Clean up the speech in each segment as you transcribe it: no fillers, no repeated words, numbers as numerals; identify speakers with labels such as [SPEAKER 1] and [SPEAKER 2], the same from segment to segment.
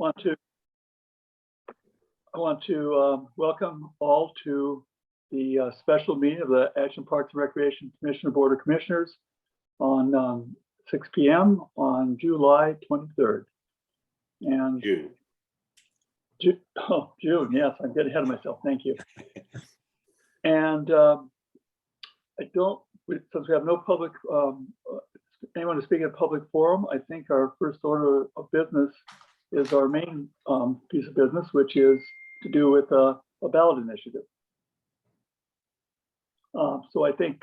[SPEAKER 1] want to welcome all to the special meeting of the Ashland Parks and Recreation Commissioner Board of Commissioners on 6 p.m. on July 23rd. And
[SPEAKER 2] June.
[SPEAKER 1] June, yes, I'm getting ahead of myself. Thank you. And since we have no public, anyone to speak in a public forum, I think our first order of business is our main piece of business, which is to do with a ballot initiative. So I think,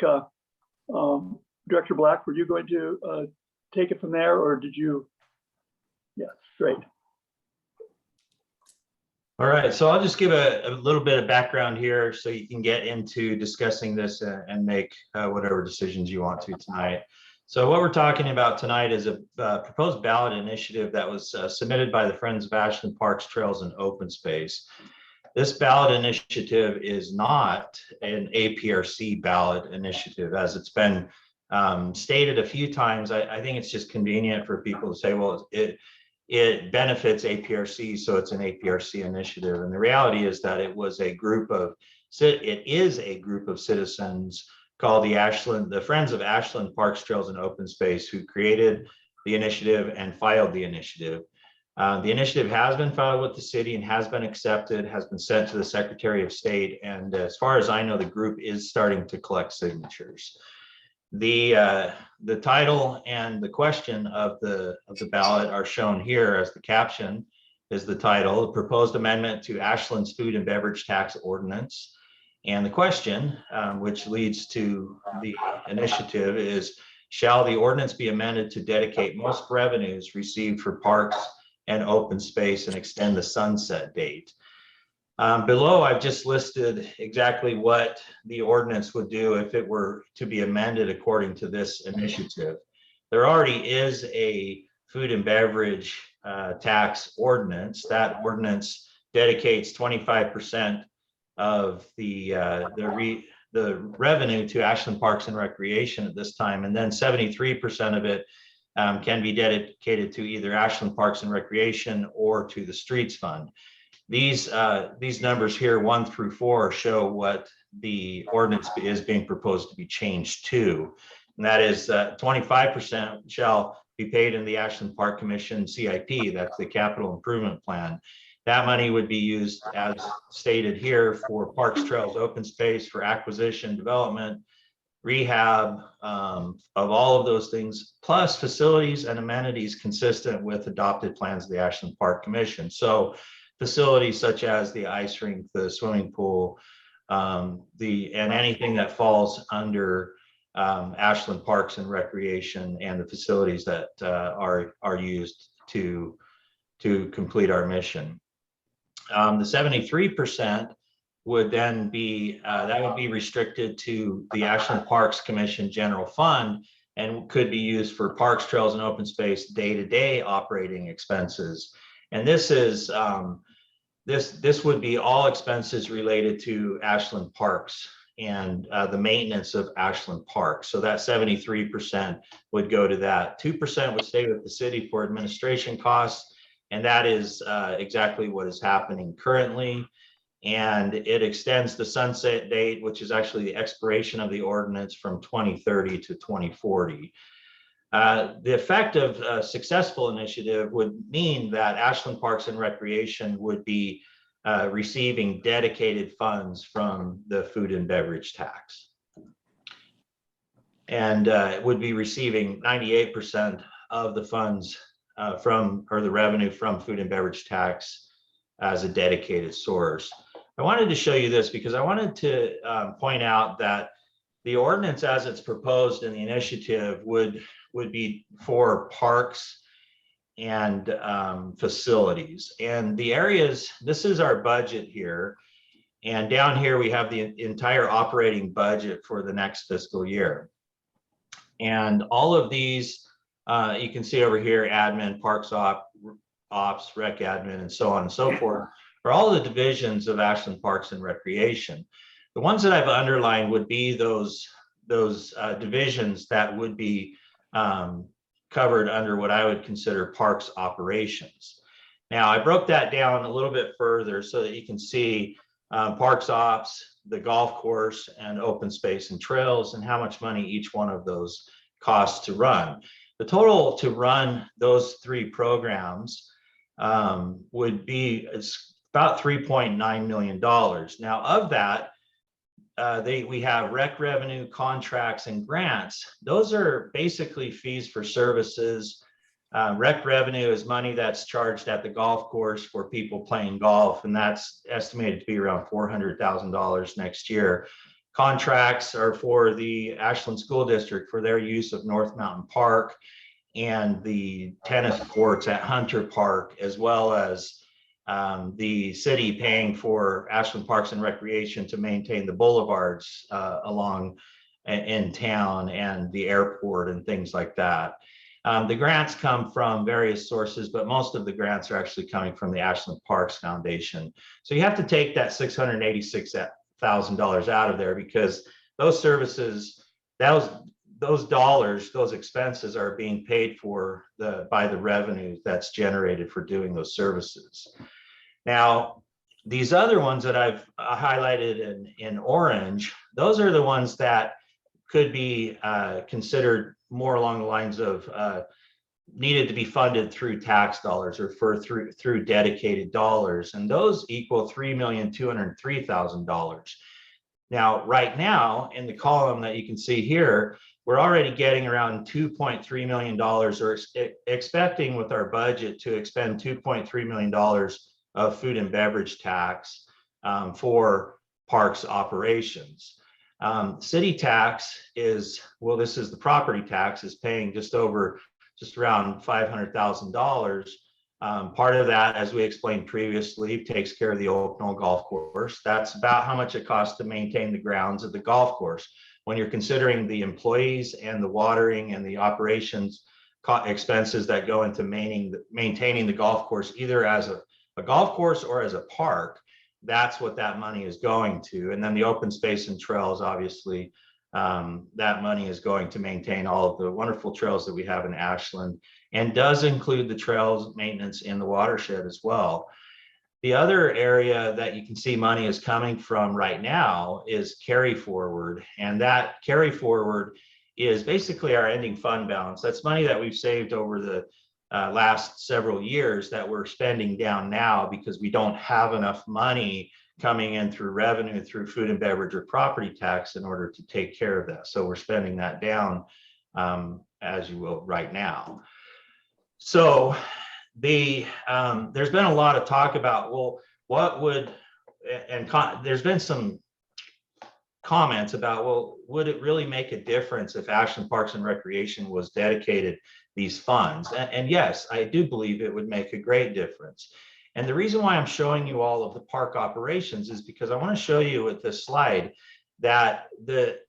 [SPEAKER 1] Director Black, were you going to take it from there, or did you? Yes, great.
[SPEAKER 3] All right, so I'll just give a little bit of background here so you can get into discussing this and make whatever decisions you want to tonight. So what we're talking about tonight is a proposed ballot initiative that was submitted by the Friends of Ashland Parks, Trails, and Open Space. This ballot initiative is not an APRC ballot initiative, as it's been stated a few times. I think it's just convenient for people to say, well, it benefits APRC, so it's an APRC initiative. And the reality is that it is a group of citizens called the Friends of Ashland Parks, Trails, and Open Space, who created the initiative and filed the initiative. The initiative has been filed with the city and has been accepted, has been sent to the Secretary of State. And as far as I know, the group is starting to collect signatures. The title and the question of the ballot are shown here as the caption is the title, the proposed amendment to Ashland's food and beverage tax ordinance. And the question, which leads to the initiative, is shall the ordinance be amended to dedicate most revenues received for parks and open space and extend the sunset date? Below, I've just listed exactly what the ordinance would do if it were to be amended according to this initiative. There already is a food and beverage tax ordinance. That ordinance dedicates 25% of the revenue to Ashland Parks and Recreation at this time, and then 73% of it can be dedicated to either Ashland Parks and Recreation or to the Streets Fund. These numbers here, 1 through 4, show what the ordinance is being proposed to be changed to, and that is 25% shall be paid in the Ashland Park Commission CIP. That's the Capital Improvement Plan. That money would be used, as stated here, for parks, trails, open space, for acquisition, development, rehab, of all of those things, plus facilities and amenities consistent with adopted plans of the Ashland Park Commission. So facilities such as the ice rink, the swimming pool, and anything that falls under Ashland Parks and Recreation, and the facilities that are used to complete our mission. The 73% would then be that would be restricted to the Ashland Parks Commission General Fund and could be used for parks, trails, and open space day-to-day operating expenses. And this is this would be all expenses related to Ashland Parks and the maintenance of Ashland Parks. So that 73% would go to that. 2% would stay with the city for administration costs, and that is exactly what is happening currently. And it extends the sunset date, which is actually the expiration of the ordinance, from 2030 to 2040. The effect of a successful initiative would mean that Ashland Parks and Recreation would be receiving dedicated funds from the food and beverage tax, and would be receiving 98% of the funds or the revenue from food and beverage tax as a dedicated source. I wanted to show you this because I wanted to point out that the ordinance as it's proposed in the initiative would be for parks and facilities. And the areas, this is our budget here. And down here we have the entire operating budget for the next fiscal year. And all of these, you can see over here, admin, parks ops, rec admin, and so on and so forth, are all the divisions of Ashland Parks and Recreation. The ones that I've underlined would be those divisions that would be covered under what I would consider parks operations. Now, I broke that down a little bit further so that you can see parks ops, the golf course, and open space and trails, and how much money each one of those costs to run. The total to run those three programs would be about $3.9 million. Now, of that, we have rec revenue, contracts, and grants. Those are basically fees for services. Rec revenue is money that's charged at the golf course for people playing golf, and that's estimated to be around $400,000 next year. Contracts are for the Ashland School District for their use of North Mountain Park and the tennis courts at Hunter Park, as well as the city paying for Ashland Parks and Recreation to maintain the boulevards along in town and the airport and things like that. The grants come from various sources, but most of the grants are actually coming from the Ashland Parks Foundation. So you have to take that $686,000 out of there, because those services, those dollars, those expenses are being paid for by the revenue that's generated for doing those services. Now, these other ones that I've highlighted in orange, those are the ones that could be considered more along the lines of needed to be funded through tax dollars or through dedicated dollars, and those equal $3,203,000. Now, right now, in the column that you can see here, we're already getting around $2.3 million, or expecting with our budget to expend $2.3 million of food and beverage tax for parks operations. City tax is, well, this is the property tax, is paying just around $500,000. Part of that, as we explained previously, takes care of the Oaknall Golf Course. That's about how much it costs to maintain the grounds of the golf course. When you're considering the employees and the watering and the operations expenses that go into maintaining the golf course, either as a golf course or as a park, that's what that money is going to. And then the open space and trails, obviously, that money is going to maintain all of the wonderful trails that we have in Ashland, and does include the trails maintenance in the watershed as well. The other area that you can see money is coming from right now is carry forward. And that carry forward is basically our ending fund balance. That's money that we've saved over the last several years that we're spending down now because we don't have enough money coming in through revenue, through food and beverage or property tax in order to take care of that. So we're spending that down, as you will right now. So there's been a lot of talk about, well, what would, and there's been some comments about, well, would it really make a difference if Ashland Parks and Recreation was dedicated these funds? And yes, I do believe it would make a great difference. And the reason why I'm showing you all of the park operations is because I want to show you with this slide that the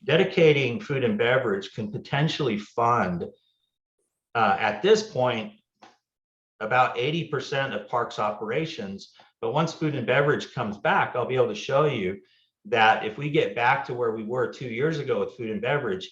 [SPEAKER 3] dedicating food and beverage can potentially fund at this point about 80% of parks operations. But once food and beverage comes back, I'll be able to show you that if we get back to where we were 2 years ago with food and beverage,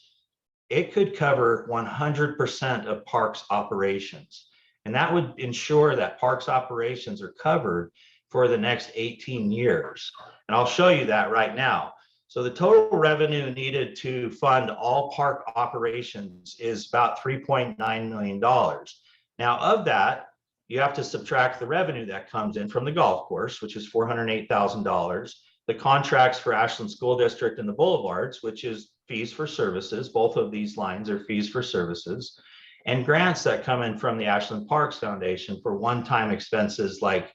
[SPEAKER 3] it could cover 100% of parks operations. And that would ensure that parks operations are covered for the next 18 years. And I'll show you that right now. So the total revenue needed to fund all park operations is about $3.9 million. Now, of that, you have to subtract the revenue that comes in from the golf course, which is $408,000, the contracts for Ashland School District and the boulevards, which is fees for services. Both of these lines are fees for services, and grants that come in from the Ashland Parks Foundation for one-time expenses like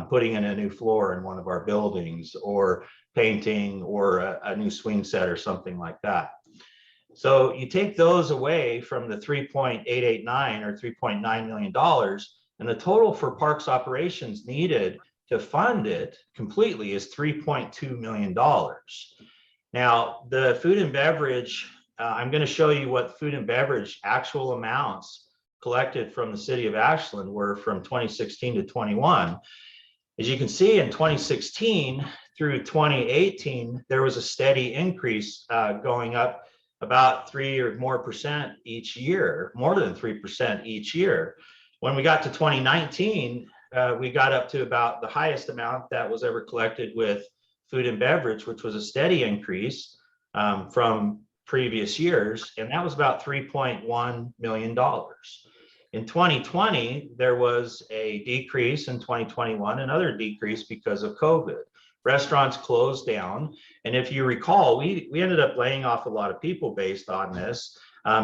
[SPEAKER 3] putting in a new floor in one of our buildings, or painting, or a new swing set or something like that. So you take those away from the 3.889 or $3.9 million, and the total for parks operations needed to fund it completely is $3.2 million. Now, the food and beverage, I'm going to show you what food and beverage actual amounts collected from the city of Ashland were from 2016 to 21. As you can see, in 2016 through 2018, there was a steady increase going up about 3 or more % each year, more than 3% each year. When we got to 2019, we got up to about the highest amount that was ever collected with food and beverage, which was a steady increase from previous years, and that was about $3.1 million. In 2020, there was a decrease. In 2021, another decrease because of COVID. Restaurants closed down, and if you recall, we ended up laying off a lot of people based on this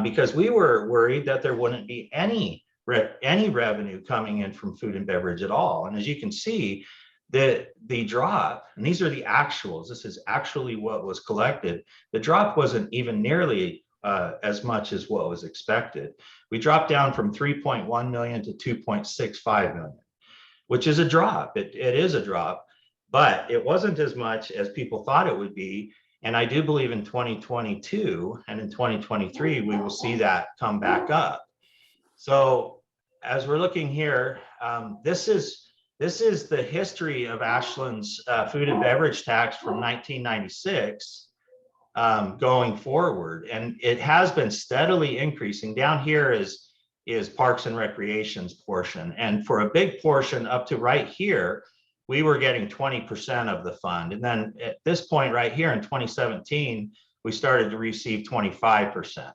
[SPEAKER 3] because we were worried that there wouldn't be any revenue coming in from food and beverage at all. And as you can see, the drop, and these are the actuals, this is actually what was collected. The drop wasn't even nearly as much as what was expected. We dropped down from 3.1 million to 2.65 million, which is a drop. It is a drop, but it wasn't as much as people thought it would be. And I do believe in 2022 and in 2023, we will see that come back up. So as we're looking here, this is the history of Ashland's food and beverage tax from 1996 going forward, and it has been steadily increasing. Down here is Parks and Recreation's portion, and for a big portion up to right here, we were getting 20% of the fund, and then at this point right here in 2017, we started to receive 25%.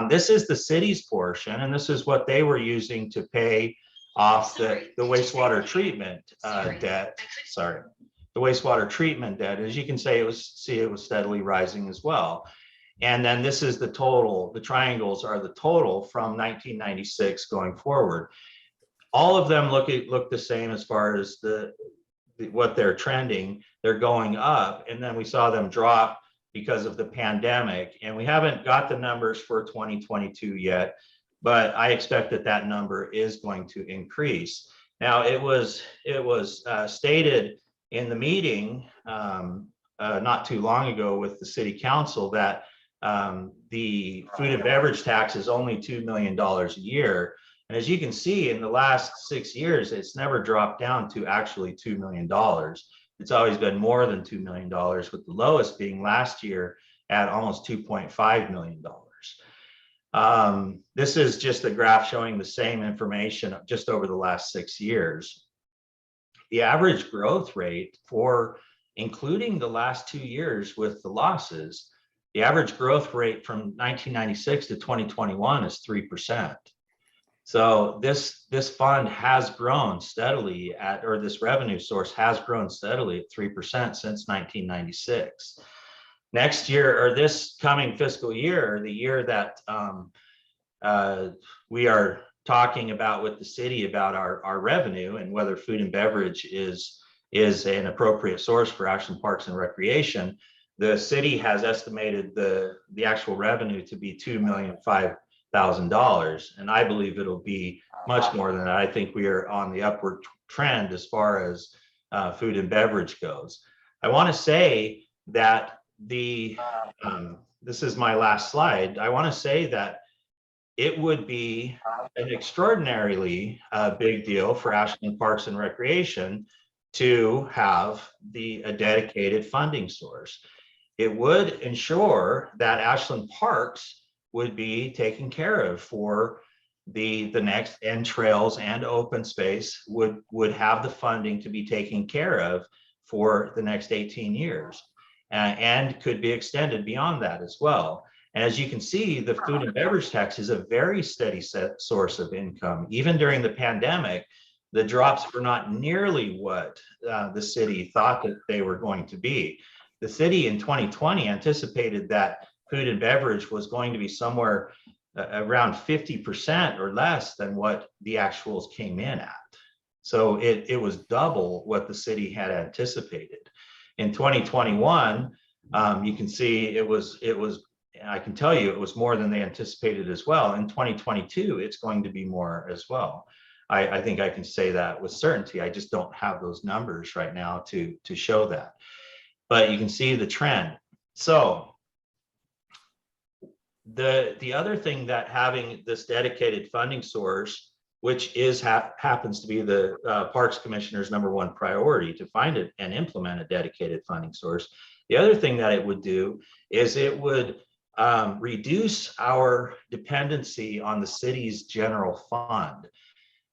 [SPEAKER 3] This is the city's portion, and this is what they were using to pay off the wastewater treatment debt. Sorry, the wastewater treatment debt. As you can say, it was steadily rising as well. And then this is the total. The triangles are the total from 1996 going forward. All of them look the same as far as what they're trending. They're going up, and then we saw them drop because of the pandemic. And we haven't got the numbers for 2022 yet, but I expect that number is going to increase. Now, it was stated in the meeting not too long ago with the city council that the food and beverage tax is only $2 million a year. And as you can see, in the last 6 years, it's never dropped down to actually $2 million. It's always been more than $2 million, with the lowest being last year at almost $2.5 million. This is just a graph showing the same information just over the last 6 years. The average growth rate for including the last 2 years with the losses, the average growth rate from 1996 to 2021 is 3%. So this fund has grown steadily or this revenue source has grown steadily at 3% since 1996. Next year, or this coming fiscal year, the year that we are talking about with the city about our revenue and whether food and beverage is an appropriate source for Ashland Parks and Recreation, the city has estimated the actual revenue to be $2,005,000, and I believe it'll be much more than that. I think we are on the upward trend as far as food and beverage goes. I want to say that this is my last slide. I want to say that it would be an extraordinarily big deal for Ashland Parks and Recreation to have a dedicated funding source. It would ensure that Ashland Parks would be taken care of for the next, and trails and open space would have the funding to be taken care of for the next 18 years and could be extended beyond that as well. And as you can see, the food and beverage tax is a very steady source of income. Even during the pandemic, the drops were not nearly what the city thought that they were going to be. The city in 2020 anticipated that food and beverage was going to be somewhere around 50% or less than what the actuals came in at. So it was double what the city had anticipated. In 2021, you can see it was, I can tell you it was more than they anticipated as well. In 2022, it's going to be more as well. I think I can say that with certainty. I just don't have those numbers right now to show that. But you can see the trend. So the other thing that having this dedicated funding source, which happens to be the Parks Commissioner's #1 priority, to find it and implement a dedicated funding source. The other thing that it would do is it would reduce our dependency on the city's general fund.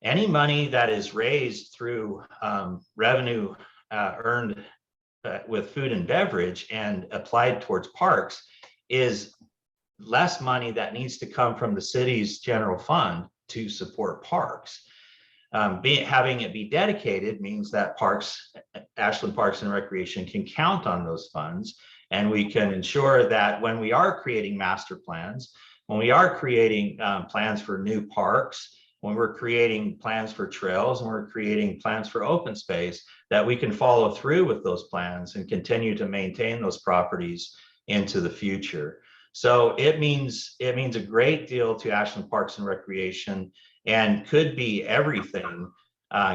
[SPEAKER 3] Any money that is raised through revenue earned with food and beverage and applied towards parks is less money that needs to come from the city's general fund to support parks. Having it be dedicated means that Ashland Parks and Recreation can count on those funds, and we can ensure that when we are creating master plans, when we are creating plans for new parks, when we're creating plans for trails, and we're creating plans for open space, that we can follow through with those plans and continue to maintain those properties into the future. So it means a great deal to Ashland Parks and Recreation, and could be everything,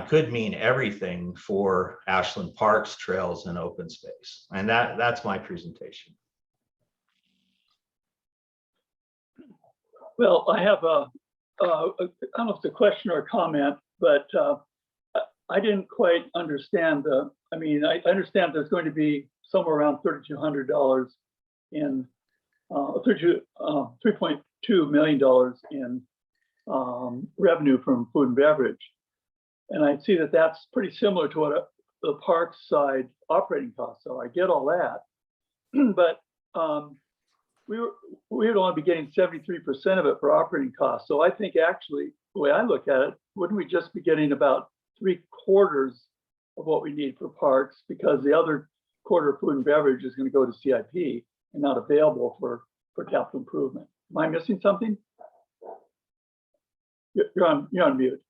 [SPEAKER 3] could mean everything for Ashland Parks, trails, and open space. And that's my presentation.
[SPEAKER 1] Well, I have I don't know if it's a question or a comment, but I didn't quite understand I understand there's going to be somewhere around $3,200 in $3.2 million in revenue from food and beverage. And I see that that's pretty similar to what the park side operating costs are. I get all that, but we would only be getting 73% of it for operating costs. So I think actually, the way I look at it, wouldn't we just be getting about 3/4 of what we need for parks, because the other quarter of food and beverage is going to go to CIP and not available for capital improvement? Am I missing something? You're on mute.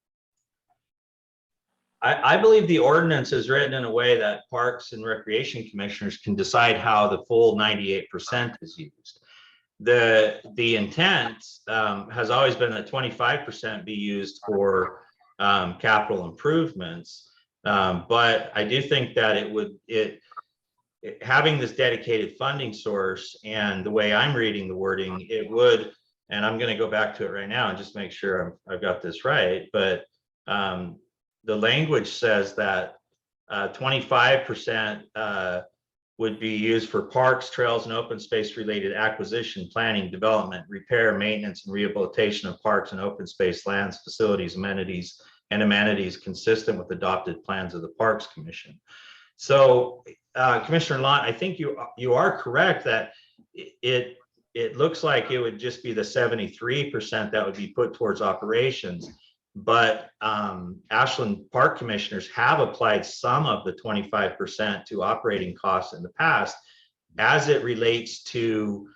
[SPEAKER 3] I believe the ordinance is written in a way that Parks and Recreation Commissioners can decide how the full 98% is used. The intent has always been that 25% be used for capital improvements, but I do think that having this dedicated funding source, and the way I'm reading the wording, it would, and I'm going to go back to it right now and just make sure I've got this right, but the language says that 25% would be used for parks, trails, and open space related acquisition, planning, development, repair, maintenance, and rehabilitation of parks and open space lands, facilities, amenities consistent with adopted plans of the Parks Commission. So Commissioner Lott, I think you are correct that it looks like it would just be the 73% that would be put towards operations. But Ashland Park Commissioners have applied some of the 25% to operating costs in the past, as it relates to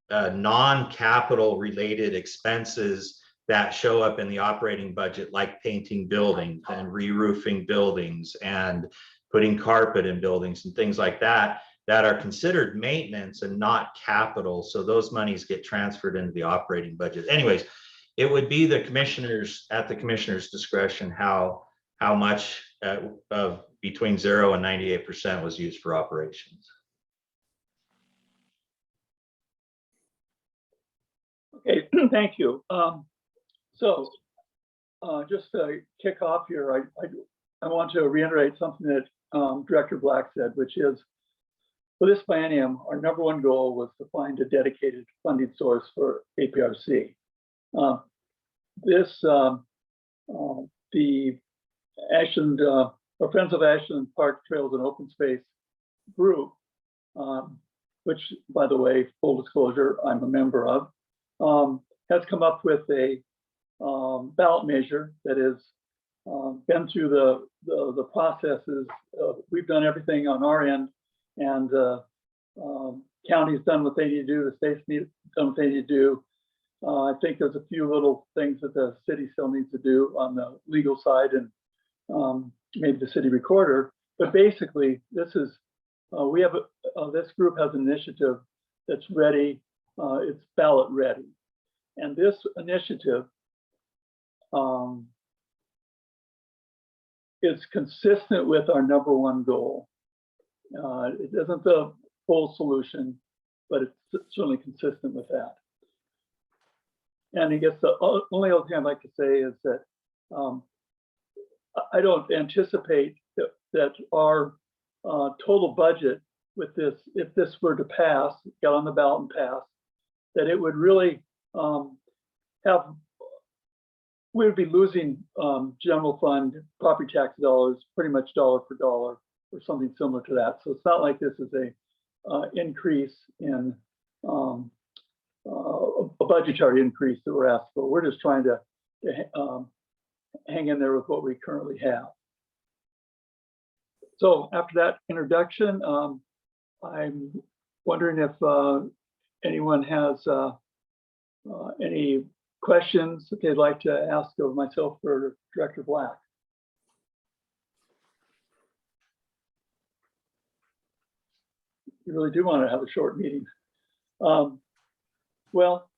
[SPEAKER 3] non-capital related expenses that show up in the operating budget, like painting buildings and re-roofing buildings and putting carpet in buildings and things like that, that are considered maintenance and not capital. So those monies get transferred into the operating budget. Anyways, it would be the commissioners, at the commissioner's discretion, how much of between 0 and 98% was used for operations.
[SPEAKER 1] Okay, thank you. So just to kick off here, I want to reiterate something that Director Black said, which is, for this biennium, our #1 goal was to find a dedicated funding source for APRC. The Ashland, or Friends of Ashland Park, Trails, and Open Space group, which, by the way, full disclosure, I'm a member of, has come up with a ballot measure that has been through the processes. We've done everything on our end, and county's done what they need to do, the state's done what they need to do. I think there's a few little things that the city still needs to do on the legal side, and maybe the city recorder. But basically, this is this group has an initiative that's ready. It's ballot ready, and this initiative is consistent with our #1 goal. It isn't the full solution, but it's certainly consistent with that. And I guess the only other thing I'd like to say is that I don't anticipate that our total budget with this, if this were to pass, get on the ballot and pass, that it would really we would be losing general fund property tax dollars pretty much dollar for dollar or something similar to that. So it's not like this is a increase in a budgetary increase that we're asked for. We're just trying to hang in there with what we currently have. So after that introduction, I'm wondering if anyone has any questions that they'd like to ask of myself or Director Black. You really do want to have a short meeting. Well,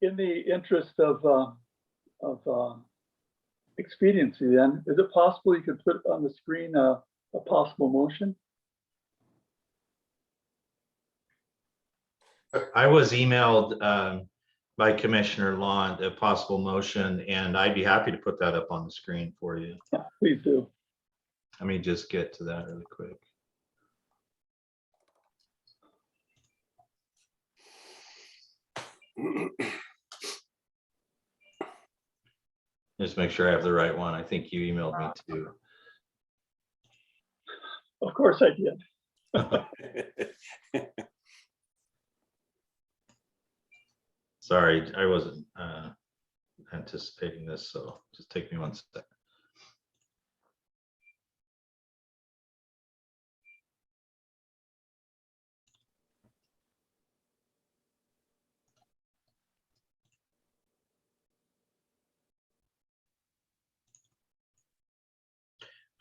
[SPEAKER 1] in the interest of expediency, then, is it possible you could put on the screen a possible motion?
[SPEAKER 3] I was emailed by Commissioner Lawn a possible motion, and I'd be happy to put that up on the screen for you.
[SPEAKER 1] Yeah, please do.
[SPEAKER 3] Let me just get to that really quick. Just make sure I have the right one. I think you emailed me too.
[SPEAKER 1] Of course I did.
[SPEAKER 3] Sorry, I wasn't anticipating this, so just take me 1 second.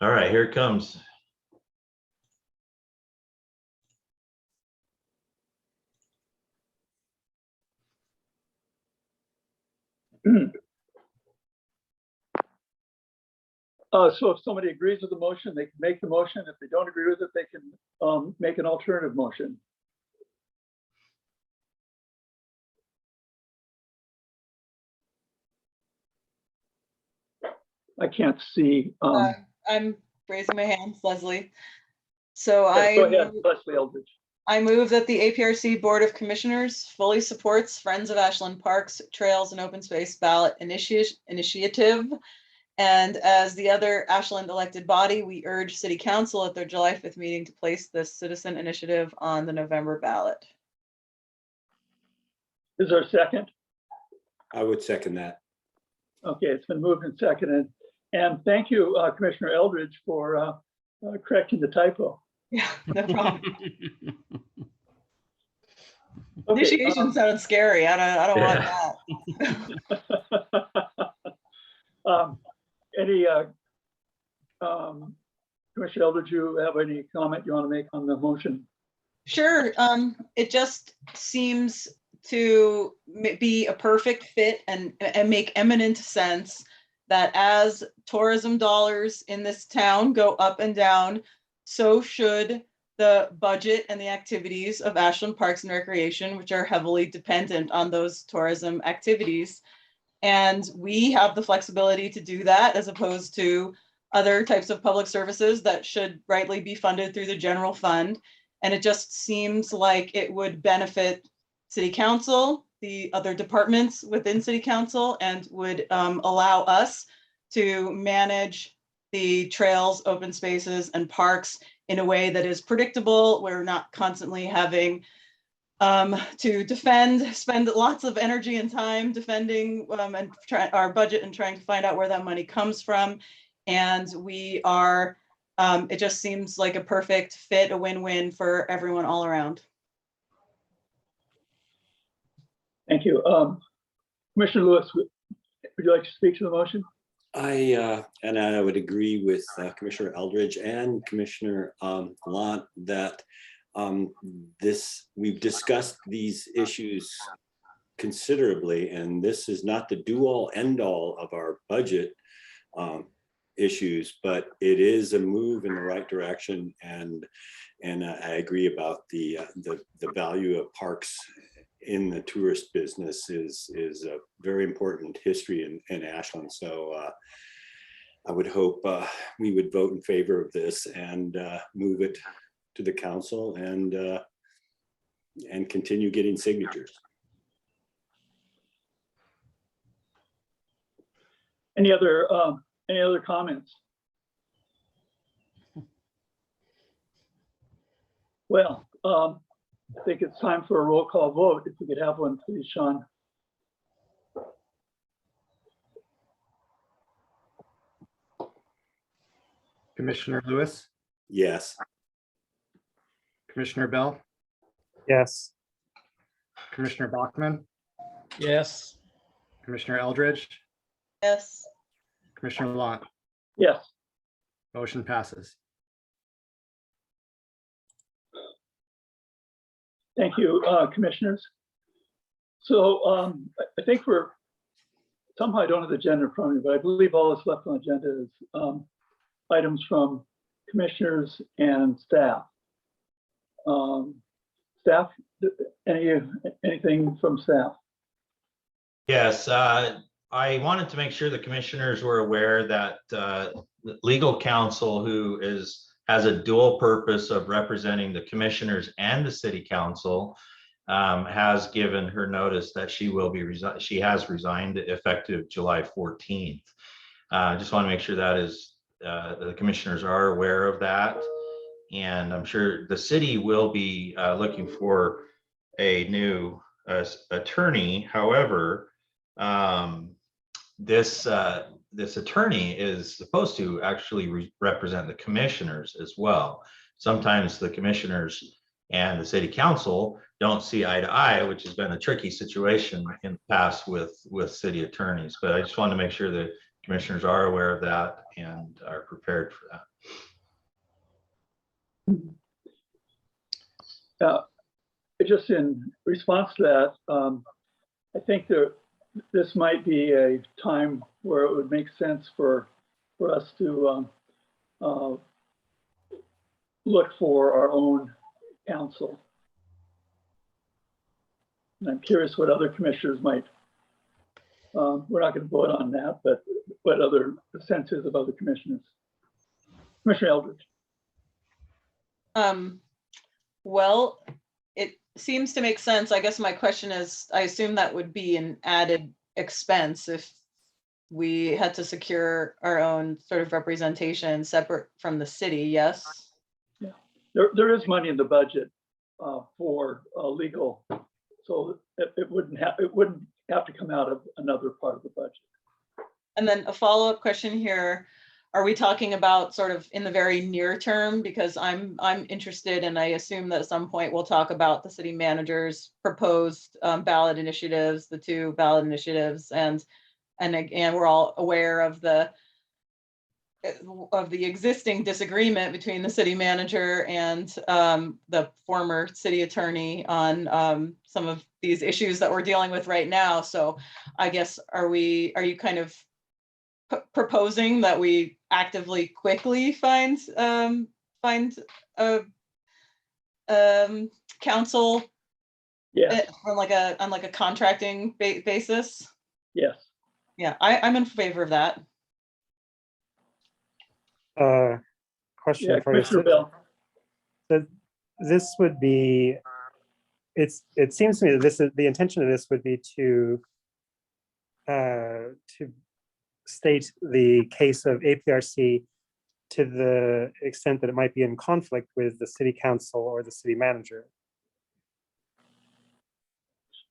[SPEAKER 3] All right, here it comes.
[SPEAKER 1] So if somebody agrees with the motion, they can make the motion. If they don't agree with it, they can make an alternative motion. I can't see.
[SPEAKER 2] I'm raising my hand, Leslie. So
[SPEAKER 1] Go ahead, Leslie Eldridge.
[SPEAKER 2] I move that the APRC Board of Commissioners fully supports Friends of Ashland Parks, Trails and Open Space ballot initiative. And as the other Ashland elected body, we urge City Council at their July 5th meeting to place this citizen initiative on the November ballot.
[SPEAKER 1] Is there a second?
[SPEAKER 4] I would second that.
[SPEAKER 1] Okay, it's been moved and seconded. And thank you, Commissioner Eldridge, for correcting the typo.
[SPEAKER 2] Yeah, no problem.
[SPEAKER 1] Okay,
[SPEAKER 2] Initiation sounds scary. I don't want that.
[SPEAKER 1] Any Commissioner Eldridge, you have any comment you want to make on the motion?
[SPEAKER 2] Sure. It just seems to be a perfect fit and make eminent sense that as tourism dollars in this town go up and down, so should the budget and the activities of Ashland Parks and Recreation, which are heavily dependent on those tourism activities. And we have the flexibility to do that as opposed to other types of public services that should rightly be funded through the general fund. And it just seems like it would benefit City Council, the other departments within City Council, and would allow us to manage the trails, open spaces, and parks in a way that is predictable. We're not constantly having to spend lots of energy and time defending and our budget and trying to find out where that money comes from. And we are, it just seems like a perfect fit, a win-win for everyone all around.
[SPEAKER 1] Thank you. Commissioner Lewis, would you like to speak to the motion?
[SPEAKER 4] I would agree with Commissioner Eldridge and Commissioner Lant that we've discussed these issues considerably, and this is not the do-all end-all of our budget issues, but it is a move in the right direction, and I agree about the value of parks in the tourist business is a very important history in Ashland. So I would hope we would vote in favor of this and move it to the council and continue getting signatures.
[SPEAKER 1] Any other comments? Well, I think it's time for a roll call vote. If we could have one, please, Sean.
[SPEAKER 5] Commissioner Lewis,
[SPEAKER 4] Yes.
[SPEAKER 5] Commissioner Bell,
[SPEAKER 6] Yes.
[SPEAKER 5] Commissioner Bachman,
[SPEAKER 6] Yes.
[SPEAKER 5] Commissioner Eldridge,
[SPEAKER 2] Yes.
[SPEAKER 5] Commissioner Lott.
[SPEAKER 1] Yes.
[SPEAKER 5] Motion passes.
[SPEAKER 1] Thank you, commissioners. So I think somehow I don't have the agenda in front of me, but I believe all that's left on the agenda is items from commissioners and staff. Staff, anything from staff?
[SPEAKER 3] Yes, I wanted to make sure the commissioners were aware that the legal counsel, who has a dual purpose of representing the commissioners and the city council, has given her notice that she has resigned effective July 14th. Just want to make sure that the commissioners are aware of that. And I'm sure the city will be looking for a new attorney. However, this attorney is supposed to actually represent the commissioners as well. Sometimes the commissioners and the city council don't see eye to eye, which has been a tricky situation in the past with city attorneys. But I just want to make sure that commissioners are aware of that and are prepared for that.
[SPEAKER 1] Just in response to that, I think this might be a time where it would make sense for us to look for our own counsel. And I'm curious what other commissioners might. We're not going to vote on that, but what other senses of other commissioners? Commissioner Eldridge.
[SPEAKER 2] Well, it seems to make sense. I guess my question is, I assume that would be an added expense if we had to secure our own sort of representation separate from the city, yes?
[SPEAKER 1] Yeah, there is money in the budget for legal, so it wouldn't have to come out of another part of the budget.
[SPEAKER 2] And then a follow-up question here. Are we talking about sort of in the very near term? Because I'm interested, and I assume that at some point we'll talk about the city manager's proposed ballot initiatives, the 2 ballot initiatives, and again, we're all aware of the existing disagreement between the city manager and the former city attorney on some of these issues that we're dealing with right now. So I guess are you kind of proposing that we actively quickly find a counsel?
[SPEAKER 1] Yes.
[SPEAKER 2] On like a contracting basis?
[SPEAKER 1] Yes.
[SPEAKER 2] Yeah, I'm in favor of that.
[SPEAKER 6] Question
[SPEAKER 1] Yeah,
[SPEAKER 6] for you.
[SPEAKER 1] Commissioner Bell.
[SPEAKER 6] So this would be, it seems to me that the intention of this would be to state the case of APRC to the extent that it might be in conflict with the city council or the city manager.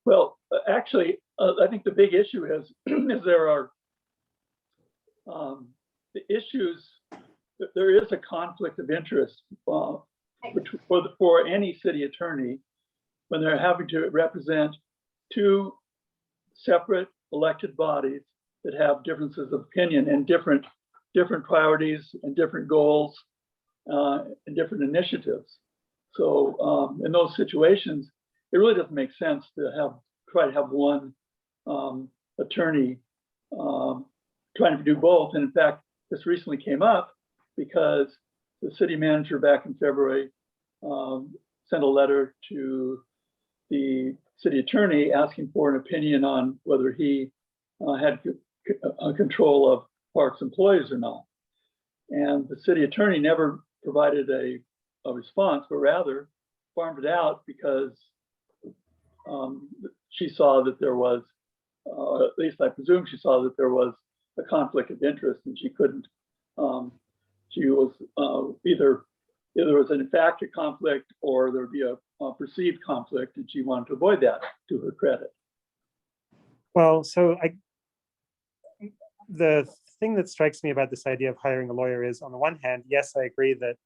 [SPEAKER 1] Well, actually, I think the big issue is there are the issues. There is a conflict of interest for any city attorney when they're having to represent 2 separate elected bodies that have differences of opinion and different priorities and different goals and different initiatives. So in those situations, it really doesn't make sense to try to have one attorney trying to do both. And in fact, this recently came up because the city manager back in February sent a letter to the city attorney asking for an opinion on whether he had control of parks employees or not. And the city attorney never provided a a response, but rather farmed it out because she saw that there was, at least I presume she saw that there was a conflict of interest, and she couldn't. She was either was in fact a conflict, or there would be a perceived conflict, and she wanted to avoid that, to her credit.
[SPEAKER 6] Well, the thing that strikes me about this idea of hiring a lawyer is, on the one hand, yes, I agree that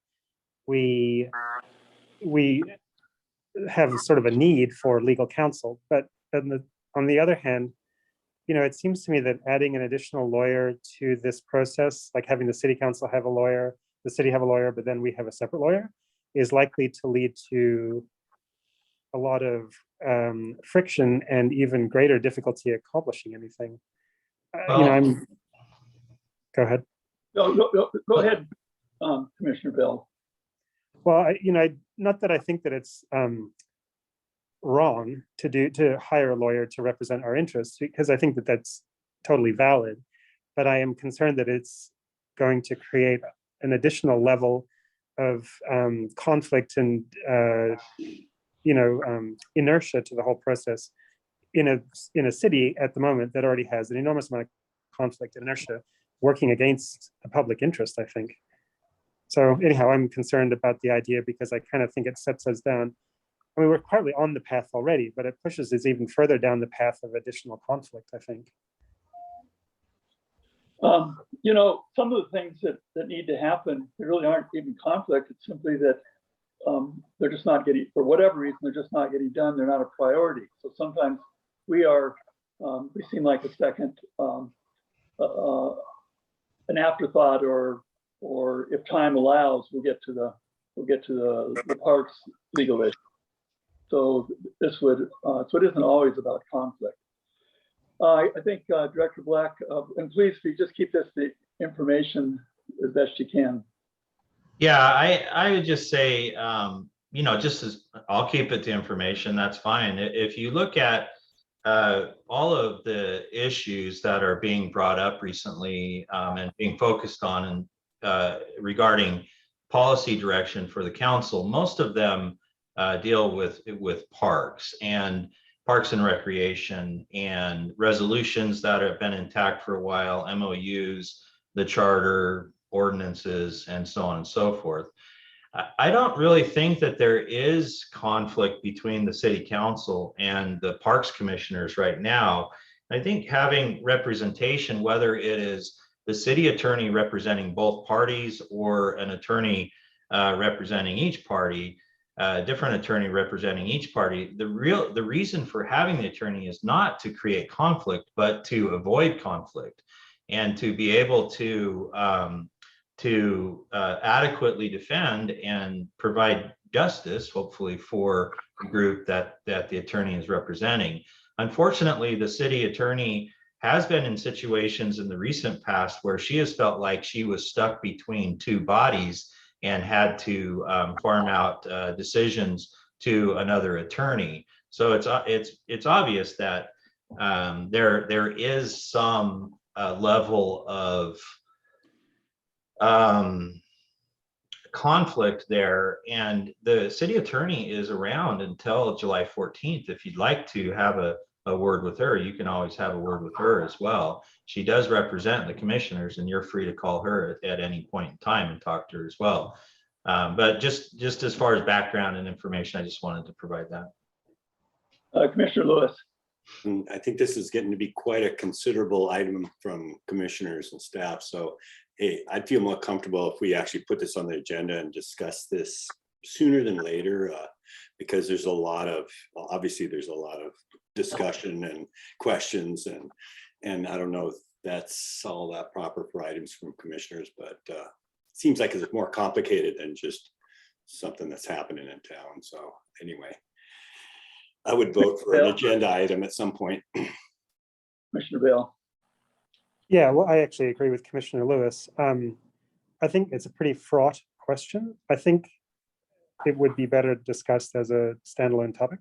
[SPEAKER 6] we have sort of a need for legal counsel, but on the other hand, it seems to me that adding an additional lawyer to this process, like having the city council have a lawyer, the city have a lawyer, but then we have a separate lawyer, is likely to lead to a lot of friction and even greater difficulty accomplishing anything. Go ahead.
[SPEAKER 1] Go ahead, Commissioner Bell.
[SPEAKER 6] Well, not that I think that it's wrong to hire a lawyer to represent our interests, because I think that that's totally valid. But I am concerned that it's going to create an additional level of conflict and inertia to the whole process in a city at the moment that already has an enormous amount of conflict and inertia working against the public interest, I think. So anyhow, I'm concerned about the idea because I kind of think it sets us down. I mean, we're partly on the path already, but it pushes us even further down the path of additional conflict, I think.
[SPEAKER 1] Some of the things that need to happen, they really aren't even conflict. It's simply that they're just not getting, for whatever reason, they're just not getting done. They're not a priority. So sometimes we seem like a second, an afterthought, or if time allows, we'll get to the parks legal issue. So this would, so it isn't always about conflict. I think Director Black, and please, if you just keep the information as best you can.
[SPEAKER 3] Yeah, I would just say, just as I'll keep it to information, that's fine. If you look at all of the issues that are being brought up recently and being focused on and regarding policy direction for the council, most of them deal with parks and recreation and resolutions that have been intact for a while, MOUs, the charter, ordinances, and so on and so forth. I don't really think that there is conflict between the city council and the parks commissioners right now. I think having representation, whether it is the city attorney representing both parties or an attorney representing each party, different attorney representing each party, the reason for having the attorney is not to create conflict, but to avoid conflict and to be able to adequately defend and provide justice, hopefully, for the group that the attorney is representing. Unfortunately, the city attorney has been in situations in the recent past where she has felt like she was stuck between two bodies and had to farm out decisions to another attorney. So it's obvious that there is some level of conflict there, and the city attorney is around until July 14th. If you'd like to have a word with her, you can always have a word with her as well. She does represent the commissioners, and you're free to call her at any point in time and talk to her as well. But just as far as background and information, I just wanted to provide that.
[SPEAKER 1] Commissioner Lewis.
[SPEAKER 4] I think this is getting to be quite a considerable item from commissioners and staff. So, hey, I'd feel more comfortable if we actually put this on the agenda and discuss this sooner than later, because there's obviously there's a lot of discussion and questions, and I don't know if that's all that proper for items from commissioners, but it seems like it's more complicated than just something that's happening in town. So anyway, I would vote for an agenda item at some point.
[SPEAKER 1] Commissioner Bell.
[SPEAKER 6] Yeah, well, I actually agree with Commissioner Lewis. I think it's a pretty fraught question. I think it would be better discussed as a standalone topic.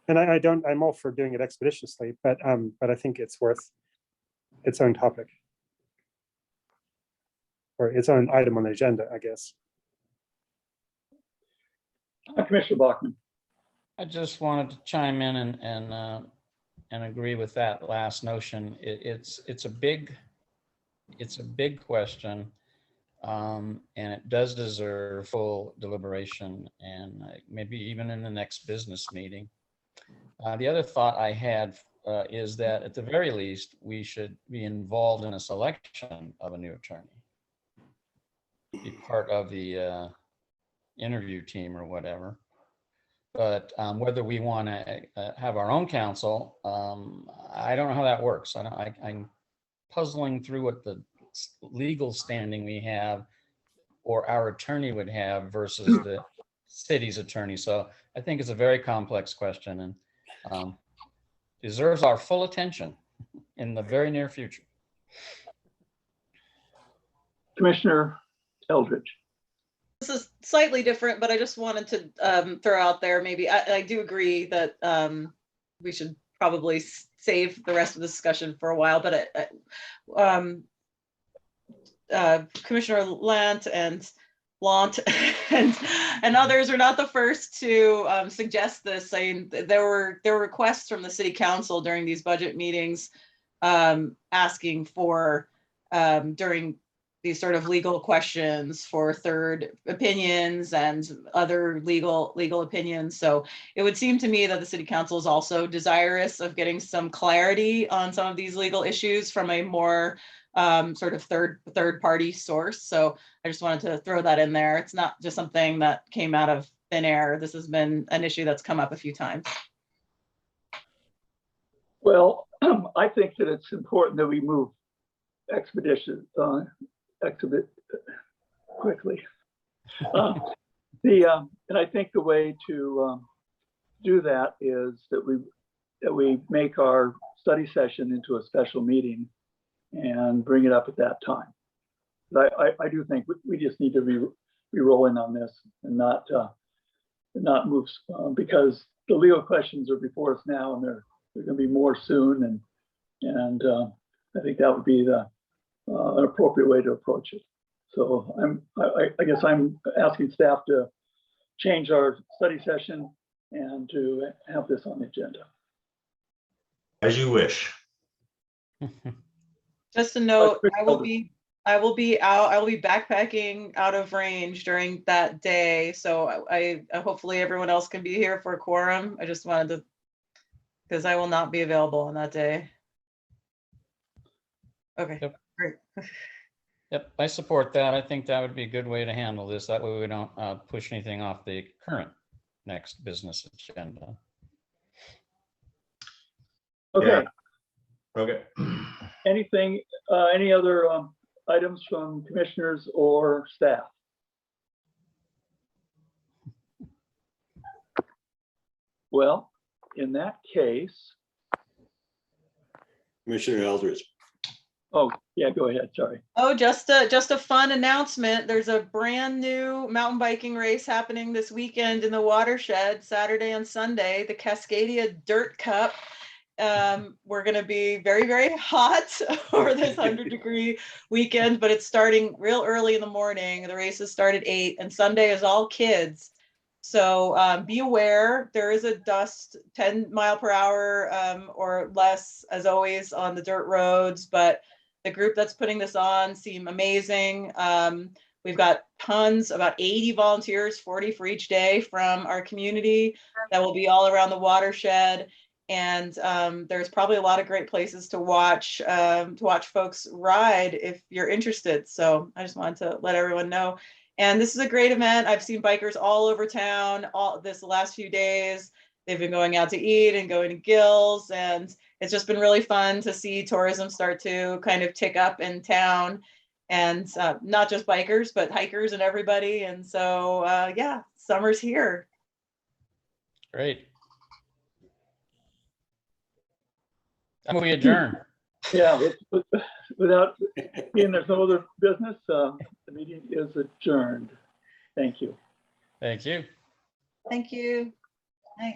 [SPEAKER 6] And I'm all for doing it expeditiously, but I think it's worth its own topic, or its own item on the agenda, I guess.
[SPEAKER 1] Commissioner Bachman.
[SPEAKER 7] I just wanted to chime in and agree with that last notion. It's a big question, and it does deserve full deliberation and maybe even in the next business meeting. The other thought I had is that at the very least, we should be involved in a selection of a new attorney, be part of the interview team or whatever. But whether we want to have our own counsel, I don't know how that works. I'm puzzling through what the legal standing we have or our attorney would have versus the city's attorney. So I think it's a very complex question and deserves our full attention in the very near future.
[SPEAKER 1] Commissioner Eldridge.
[SPEAKER 2] This is slightly different, but I just wanted to throw out there, maybe, I do agree that we should probably save the rest of the discussion for a while, but Commissioner Lant and others are not the first to suggest this, saying there were requests from the city council during these budget meetings asking for during these sort of legal questions for third opinions and other legal opinions. So it would seem to me that the city council is also desirous of getting some clarity on some of these legal issues from a more sort of third party source. So I just wanted to throw that in there. It's not just something that came out of thin air. This has been an issue that's come up a few times.
[SPEAKER 1] Well, I think that it's important that we move quickly. And I think the way to do that is that we make our study session into a special meeting and bring it up at that time. But I do think we just need to be rolling on this and not move because the legal questions are before us now, and they're going to be more soon, and I think that would be an appropriate way to approach it. So I guess I'm asking staff to change our study session and to have this on the agenda.
[SPEAKER 3] As you wish.
[SPEAKER 2] Just a note, I will be backpacking out of range during that day. So I hopefully everyone else can be here for a quorum. I just wanted to, because I will not be available on that day. Okay,
[SPEAKER 7] Yep.
[SPEAKER 2] great.
[SPEAKER 7] Yep, I support that. I think that would be a good way to handle this. That way we don't push anything off the current next business agenda.
[SPEAKER 1] Okay.
[SPEAKER 3] Yeah. Okay.
[SPEAKER 1] Anything, any other items from commissioners or staff? Well, in that case,
[SPEAKER 4] Commissioner Eldridge.
[SPEAKER 1] oh yeah, go ahead. Sorry.
[SPEAKER 2] Oh, just a fun announcement. There's a brand new mountain biking race happening this weekend in the watershed, Saturday and Sunday, the Cascadia Dirt Cup. We're going to be very, very hot over this 100-degree weekend, but it's starting real early in the morning. The races start at 8, and Sunday is all kids. So be aware, there is a dust 10 mile per hour or less, as always, on the dirt roads, but the group that's putting this on seem amazing. We've got tons, about 80 volunteers, 40 for each day from our community that will be all around the watershed. And there's probably a lot of great places to watch folks ride if you're interested. So I just wanted to let everyone know. And this is a great event. I've seen bikers all over town the last few days. They've been going out to eat and going to Gills, and it's just been really fun to see tourism start to kind of tick up in town, and not just bikers, but hikers and everybody. And so, yeah, summer's here.
[SPEAKER 7] Great. We adjourn.
[SPEAKER 1] Yeah, without being there's no other business, the meeting is adjourned. Thank you.
[SPEAKER 7] Thank you.
[SPEAKER 2] Thank you. Night.